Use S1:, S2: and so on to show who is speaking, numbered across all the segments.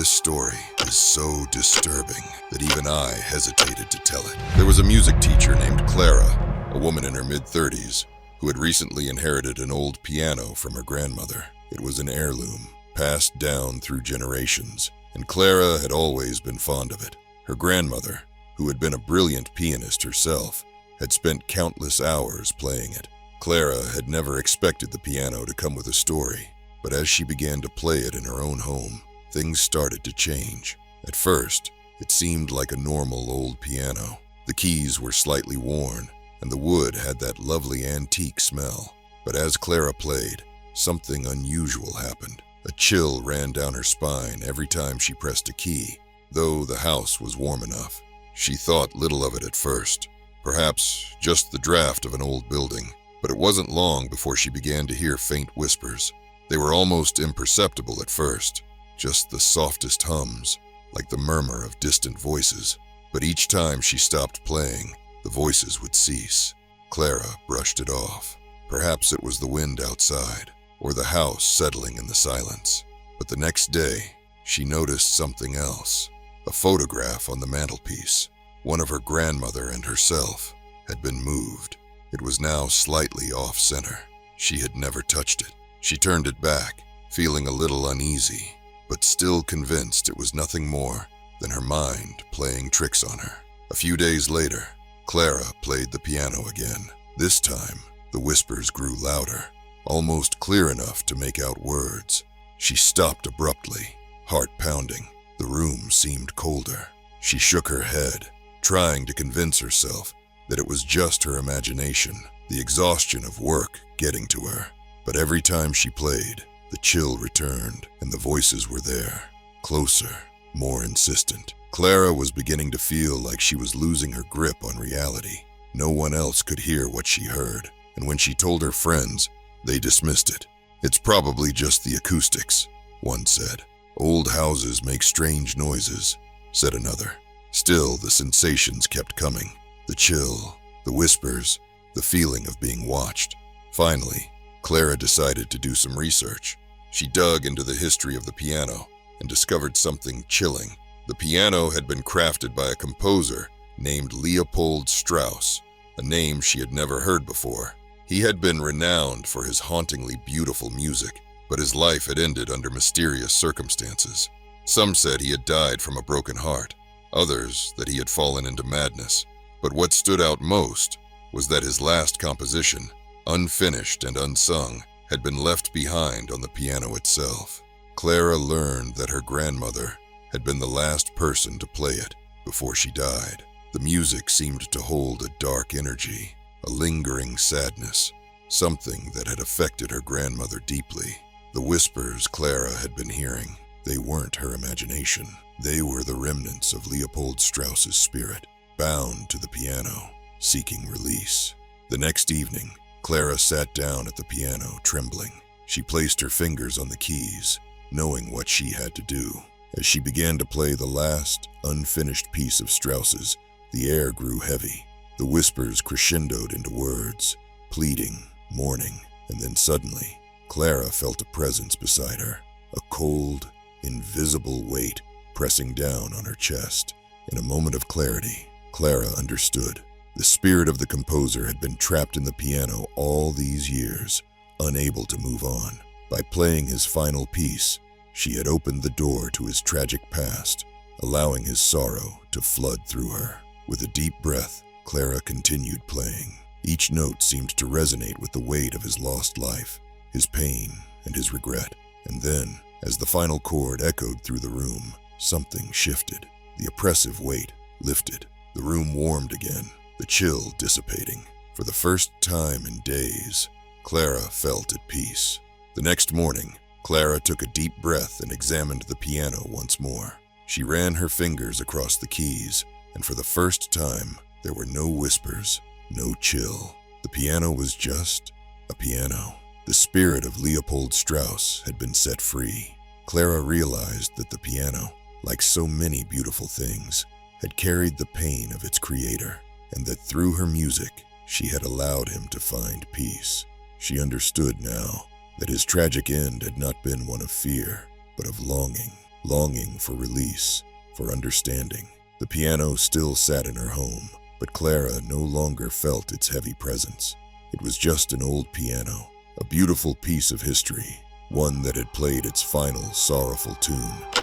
S1: This story is so disturbing that even I hesitated to tell it. There was a music teacher named Clara, a woman in her mid-30s, who had recently inherited an old piano from her grandmother. It was an heirloom, passed down through generations, and Clara had always been fond of it. Her grandmother, who had been a brilliant pianist herself, had spent countless hours playing it. Clara had never expected the piano to come with a story, but as she began to play it in her own home, things started to change. At first, it seemed like a normal old piano. The keys were slightly worn, and the wood had that lovely antique smell. But as Clara played, something unusual happened. A chill ran down her spine every time she pressed a key, though the house was warm enough. She thought little of it at first, perhaps just the draft of an old building. But it wasn't long before she began to hear faint whispers. They were almost imperceptible at first, just the softest hums, like the murmur of distant voices. But each time she stopped playing, the voices would cease. Clara brushed it off. Perhaps it was the wind outside, or the house settling in the silence. But the next day, she noticed something else. A photograph on the mantelpiece. One of her grandmother and herself had been moved. It was now slightly off-center. She had never touched it. She turned it back, feeling a little uneasy, but still convinced it was nothing more than her mind playing tricks on her. A few days later, Clara played the piano again. This time, the whispers grew louder, almost clear enough to make out words. She stopped abruptly, heart pounding. The room seemed colder. She shook her head, trying to convince herself that it was just her imagination, the exhaustion of work getting to her. But every time she played, the chill returned, and the voices were there, closer, more insistent. Clara was beginning to feel like she was losing her grip on reality. No one else could hear what she heard, and when she told her friends, they dismissed it. "It's probably just the acoustics," one said. "Old houses make strange noises," said another. Still, the sensations kept coming. The chill, the whispers, the feeling of being watched. Finally, Clara decided to do some research. She dug into the history of the piano and discovered something chilling. The piano had been crafted by a composer named Leopold Strauss, a name she had never heard before. He had been renowned for his hauntingly beautiful music, but his life had ended under mysterious circumstances. Some said he had died from a broken heart, others that he had fallen into madness. But what stood out most was that his last composition, unfinished and unsung, had been left behind on the piano itself. Clara learned that her grandmother had been the last person to play it before she died. The music seemed to hold a dark energy, a lingering sadness, something that had affected her grandmother deeply. The whispers Clara had been hearing, they weren't her imagination. They were the remnants of Leopold Strauss's spirit, bound to the piano, seeking release. The next evening, Clara sat down at the piano, trembling. She placed her fingers on the keys, knowing what she had to do. As she began to play the last, unfinished piece of Strauss's, the air grew heavy. The whispers crescendoed into words, pleading, mourning, and then suddenly, Clara felt a presence beside her, a cold, invisible weight pressing down on her chest. In a moment of clarity, Clara understood. The spirit of the composer had been trapped in the piano all these years, unable to move on. By playing his final piece, she had opened the door to his tragic past, allowing his sorrow to flood through her. With a deep breath, Clara continued playing. Each note seemed to resonate with the weight of his lost life, his pain, and his regret. And then, as the final chord echoed through the room, something shifted. The oppressive weight lifted. The room warmed again, the chill dissipating. For the first time in days, Clara felt at peace. The next morning, Clara took a deep breath and examined the piano once more. She ran her fingers across the keys, and for the first time, there were no whispers, no chill. The piano was just a piano. The spirit of Leopold Strauss had been set free. Clara realized that the piano, like so many beautiful things, had carried the pain of its creator, and that through her music, she had allowed him to find peace. She understood now that his tragic end had not been one of fear, but of longing. longing for release, for understanding. The piano still sat in her home, but Clara no longer felt its heavy presence. It was just an old piano, a beautiful piece of history, one that had played its final sorrowful tune.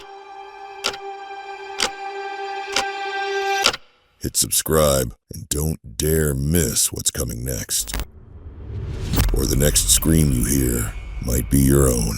S1: Hit subscribe and don't dare miss what's coming next. Or the next scream you hear might be your own.